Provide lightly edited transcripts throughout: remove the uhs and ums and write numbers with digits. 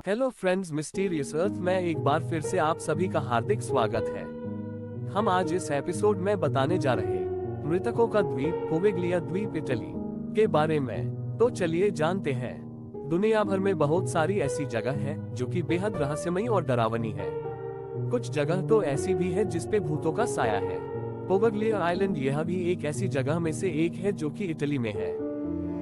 Hello friends, mysterious अर्थ में एक बार फिर से आप सभी का हार्दिक स्वागत है। हम आज इस एपिसोड में बताने जा रहे मृतकों का द्वीप पोवेग्लिया द्वीप इटली के बारे में। तो चलिए जानते हैं। दुनिया भर में बहुत सारी ऐसी जगह है जो कि बेहद रहस्यमयी और डरावनी है। कुछ जगह तो ऐसी भी है जिसपे भूतों का साया है। पोवेग्लिया आइलैंड यह भी एक ऐसी जगह में से एक है जो कि इटली में है।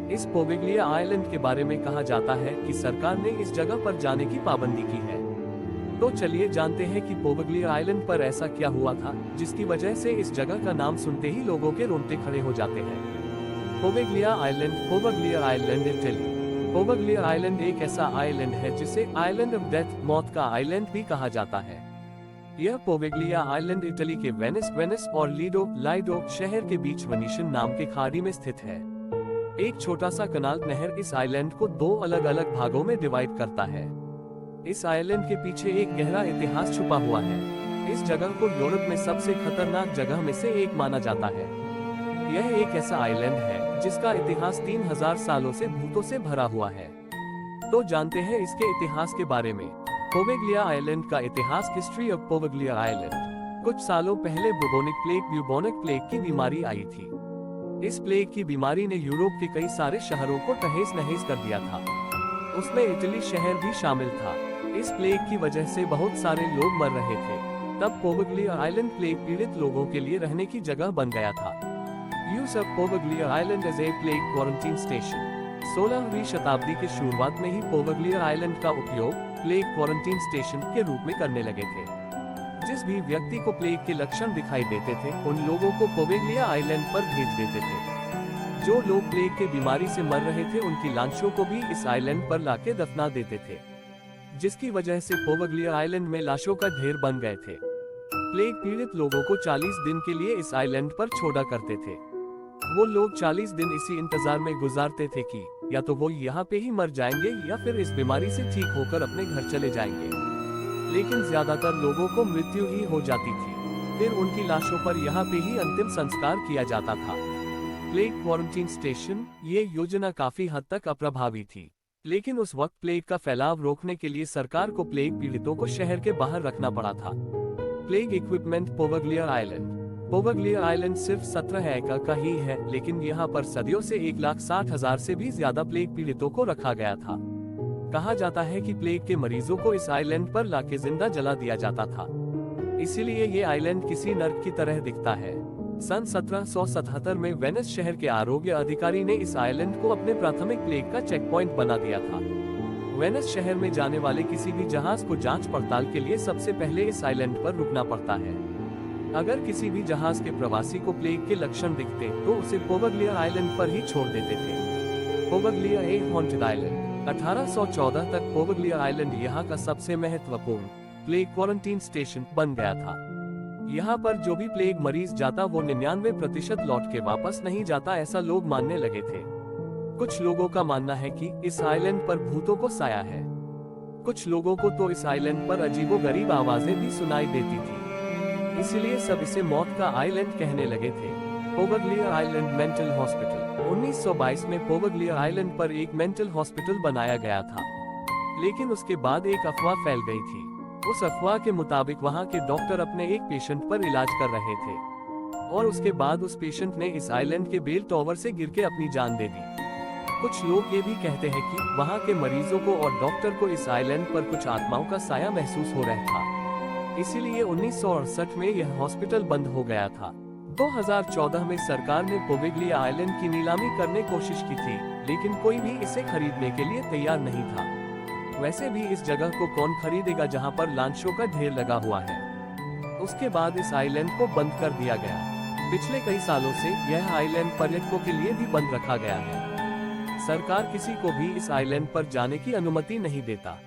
इस पोवेग्लिया आइलैंड के बारे में कहा जाता है कि सरकार ने इस जगह पर जाने की पाबंदी की है। तो चलिए जानते हैं कि पोवेग्लिया आइलैंड पर ऐसा क्या हुआ था जिसकी वजह से इस जगह का नाम सुनते ही लोगों के रोंगटे खड़े हो जाते हैं। Poveglia island Italy. Poveglia island एक ऐसा आइलैंड है जिसे आइलैंड ऑफ डेथ, मौत का आइलैंड भी कहा जाता है। यह पोवेग्लिया आइलैंड इटली के वेनिस और लाइडो शहर के बीच वेनिशियन नाम के खाड़ी में स्थित है। एक छोटा सा कनाल नहर इस आइलैंड को दो अलग अलग भागों में डिवाइड करता है। इस आइलैंड के पीछे एक गहरा इतिहास छुपा हुआ है। इस जगह को यूरोप में सबसे खतरनाक जगह में से एक माना जाता है। यह एक ऐसा आइलैंड है जिसका इतिहास 3000 सालों से भूतों से भरा हुआ है। तो जानते हैं इसके इतिहास के बारे में। पोवेग्लिया आइलैंड का इतिहास। History of Poveglia island. कुछ सालों पहले ब्यूबोनिक प्लेग की बीमारी आई थी। इस प्लेग की बीमारी ने यूरोप के कई सारे शहरों को तहस नहस कर दिया था। उसमें इटली शहर भी शामिल था। इस प्लेग की वजह से बहुत सारे लोग मर रहे थे। तब पोवेग्लिया आइलैंड प्लेग पीड़ित लोगों के लिए रहने की जगह बन गया था। Use of Poveglia island as a plague quarantine station. 16वीं शताब्दी के शुरुआत में ही पोवेग्लिया आइलैंड का उपयोग प्लेग क्वारंटीन स्टेशन के रूप में करने लगे थे। जिस भी व्यक्ति को प्लेग के लक्षण दिखाई देते थे उन लोगों को पोवेग्लिया आइलैंड पर भेज देते थे। जो लोग प्लेग के बीमारी से मर रहे थे उनकी लाशों को भी इस आइलैंड पर लाके दफना देते थे, जिसकी वजह से पोवेग्लिया आइलैंड में लाशों का ढेर बन गए थे। प्लेग पीड़ित लोगों को 40 दिन के लिए इस आइलैंड पर छोड़ा करते थे। वो लोग 40 दिन इसी इंतजार में गुजारते थे कि या तो वो यहाँ पे ही मर जाएंगे या फिर इस बीमारी से ठीक होकर अपने घर चले जाएंगे। लेकिन ज्यादातर लोगों को मृत्यु ही हो जाती थी। फिर उनकी लाशों पर यहाँ पे ही अंतिम संस्कार किया जाता था। Plague quarantine station. ये योजना काफी हद तक अप्रभावी थी, लेकिन उस वक्त प्लेग का फैलाव रोकने के लिए सरकार को प्लेग पीड़ितों को शहर के बाहर रखना पड़ा था। Plague equipment. Poveglia island. Poveglia island सिर्फ 17 एकड़ का ही है, लेकिन यहाँ पर सदियों से 1,60,000 से भी ज्यादा प्लेग पीड़ितों को रखा गया था। कहा जाता है कि प्लेग के मरीजों को इस आइलैंड पर लाके जिंदा जला दिया जाता था। इसीलिए ये आइलैंड किसी नर्क की तरह दिखता है। सन 1777 में वेनिस शहर के आरोग्य अधिकारी ने इस आइलैंड को अपने प्राथमिक प्लेग का चेक पॉइंट बना दिया था। वेनिस शहर में जाने वाले किसी भी जहाज को जांच पड़ताल के लिए सबसे पहले इस आइलैंड पर रुकना पड़ता है। अगर किसी भी जहाज के प्रवासी को प्लेग के लक्षण दिखते तो उसे पोवेग्लिया आइलैंड पर ही छोड़ देते थे। पोवेग्लिया ए हॉन्टेड आइलैंड। 1814 तक पोवेग्लिया आइलैंड यहाँ का सबसे महत्वपूर्ण प्लेग क्वारंटीन स्टेशन बन गया था। यहाँ पर जो भी प्लेग मरीज जाता वो 99% लौट के वापस नहीं जाता, ऐसा लोग मानने लगे थे। कुछ लोगों का मानना है कि इस आइलैंड पर भूतों को साया है। कुछ लोगों को तो इस आइलैंड पर अजीबोगरीब आवाजें भी सुनाई देती थी, इसलिए सब इसे मौत का आइलैंड कहने लगे थे। Poveglia island mental hospital. 1922 में पोवेग्लिया आइलैंड पर एक मेंटल हॉस्पिटल बनाया गया था, लेकिन उसके बाद एक अफवाह फैल गई थी। उस अफवाह के मुताबिक वहां के डॉक्टर अपने एक पेशेंट पर इलाज कर रहे थे और उसके बाद उस पेशेंट ने इस आइलैंड के बेल टावर से गिर के अपनी जान दे दी। कुछ लोग ये भी कहते हैं कि वहां के मरीजों को और डॉक्टर को इस आइलैंड पर कुछ आत्माओं का साया महसूस हो रहा था। इसीलिए 1968 में यह हॉस्पिटल बंद हो गया था। 2014 में सरकार ने पोवेग्लिया आइलैंड की नीलामी करने की कोशिश की थी, लेकिन कोई भी इसे खरीदने के लिए तैयार नहीं था। वैसे भी इस जगह को कौन खरीदेगा जहां पर लाशों का ढेर लगा हुआ है। उसके बाद इस आइलैंड को बंद कर दिया गया। पिछले कई सालों से यह आइलैंड पर्यटकों के लिए भी बंद रखा गया है। सरकार किसी को भी इस आइलैंड पर जाने की अनुमति नहीं देता।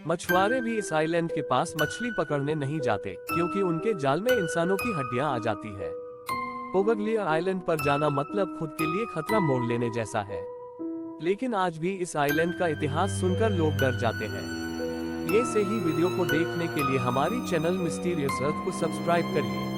मछुआरे भी इस आइलैंड के पास मछली पकड़ने नहीं जाते, क्योंकि उनके जाल में इंसानों की हड्डियां आ जाती है। पोवेग्लिया आइलैंड पर जाना मतलब खुद के लिए खतरा मोल लेने जैसा है। लेकिन आज भी इस आइलैंड का इतिहास सुनकर लोग डर जाते हैं। ये से ही वीडियो को देखने के लिए हमारी चैनल मिस्टीरियस अर्थ को सब्सक्राइब करिए।